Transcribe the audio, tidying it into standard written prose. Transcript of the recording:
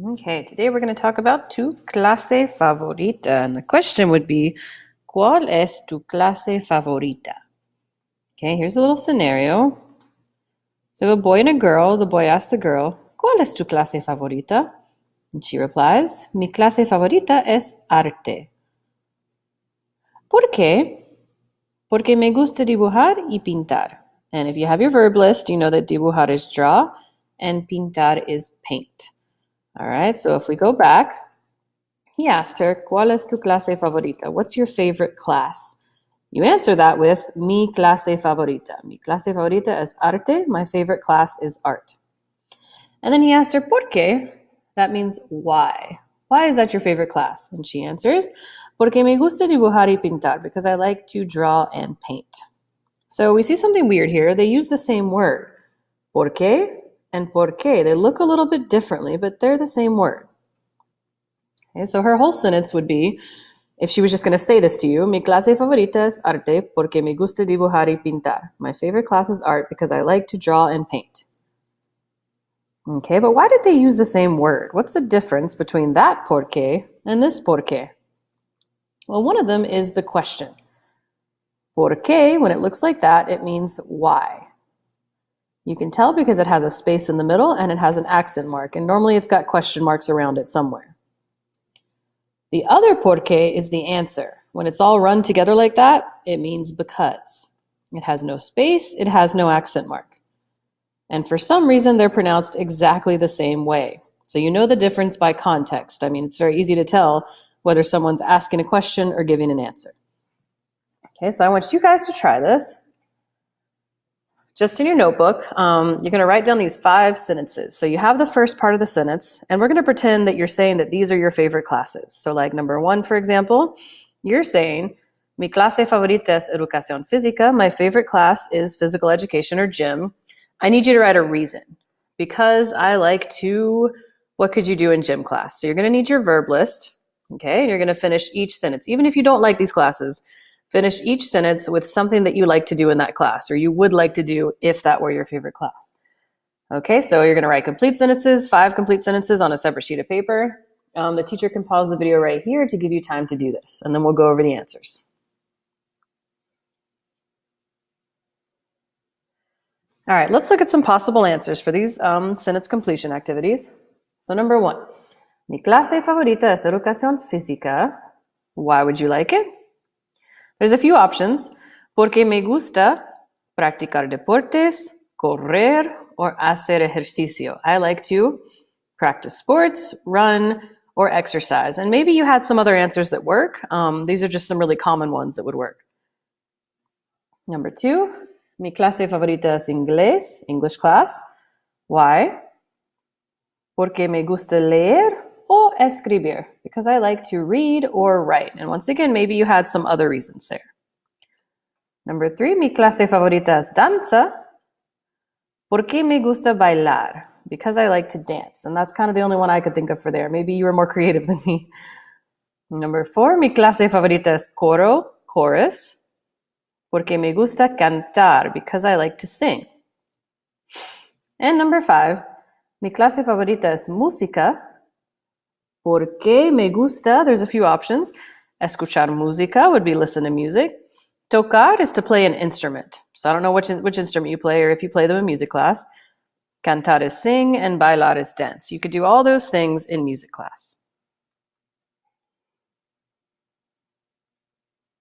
Okay, today we're going to talk about tu clase favorita. And the question would be, ¿Cuál es tu clase favorita? Okay, here's a little scenario. So a boy and a girl, the boy asks the girl, ¿Cuál es tu clase favorita? And she replies, Mi clase favorita es arte. ¿Por qué? Porque me gusta dibujar y pintar. And if you have your verb list, you know that dibujar is draw and pintar is paint. All right, so if we go back, he asked her, ¿Cuál es tu clase favorita? What's your favorite class? You answer that with, Mi clase favorita. Mi clase favorita es arte. My favorite class is art. And then he asked her, ¿Por qué? That means why. Why is that your favorite class? And she answers, Porque me gusta dibujar y pintar, because I like to draw and paint. So we see something weird here. They use the same word. ¿Por qué? And ¿por qué? They look a little bit differently, but they're the same word. Okay, so her whole sentence would be, if she was just going to say this to you, Mi clase favorita es arte porque me gusta dibujar y pintar. My favorite class is art because I like to draw and paint. Okay, but why did they use the same word? What's the difference between that por qué and this por qué? Well, one of them is the question. Por qué, when it looks like that, it means why. You can tell because it has a space in the middle and it has an accent mark, and normally it's got question marks around it somewhere. The other por qué is the answer. When it's all run together like that, it means because. It has no space, it has no accent mark. And for some reason, they're pronounced exactly the same way. So you know the difference by context. I mean, it's very easy to tell whether someone's asking a question or giving an answer. Okay, so I want you guys to try this. Just in your notebook, you're going to write down these 5 sentences. So you have the first part of the sentence, and we're going to pretend that you're saying that these are your favorite classes. So like number 1, for example, you're saying, Mi clase favorita es educación física. My favorite class is physical education or gym. I need you to write a reason. Because I like to, what could you do in gym class? So you're going to need your verb list, okay? And you're going to finish each sentence. Even if you don't like these classes, finish each sentence with something that you like to do in that class, or you would like to do if that were your favorite class. Okay, so you're going to write complete sentences, 5 complete sentences on a separate sheet of paper. The teacher can pause the video right here to give you time to do this, and then we'll go over the answers. All right, let's look at some possible answers for these sentence completion activities. So number 1, Mi clase favorita es educación física. Why would you like it? There's a few options. Porque me gusta practicar deportes, correr, or hacer ejercicio. I like to practice sports, run, or exercise. And maybe you had some other answers that work. These are just some really common ones that would work. Number 2, mi clase favorita es inglés, English class. Why? Porque me gusta leer o escribir, because I like to read or write. And once again, maybe you had some other reasons there. Number 3, mi clase favorita es danza. Porque me gusta bailar, because I like to dance. And that's kind of the only one I could think of for there. Maybe you were more creative than me. Number 4, mi clase favorita es coro, chorus. Porque me gusta cantar, because I like to sing. And number 5, mi clase favorita es música. Porque me gusta, there's a few options. Escuchar música would be listen to music. Tocar is to play an instrument. So I don't know which instrument you play or if you play them in music class. Cantar is sing and bailar is dance. You could do all those things in music class.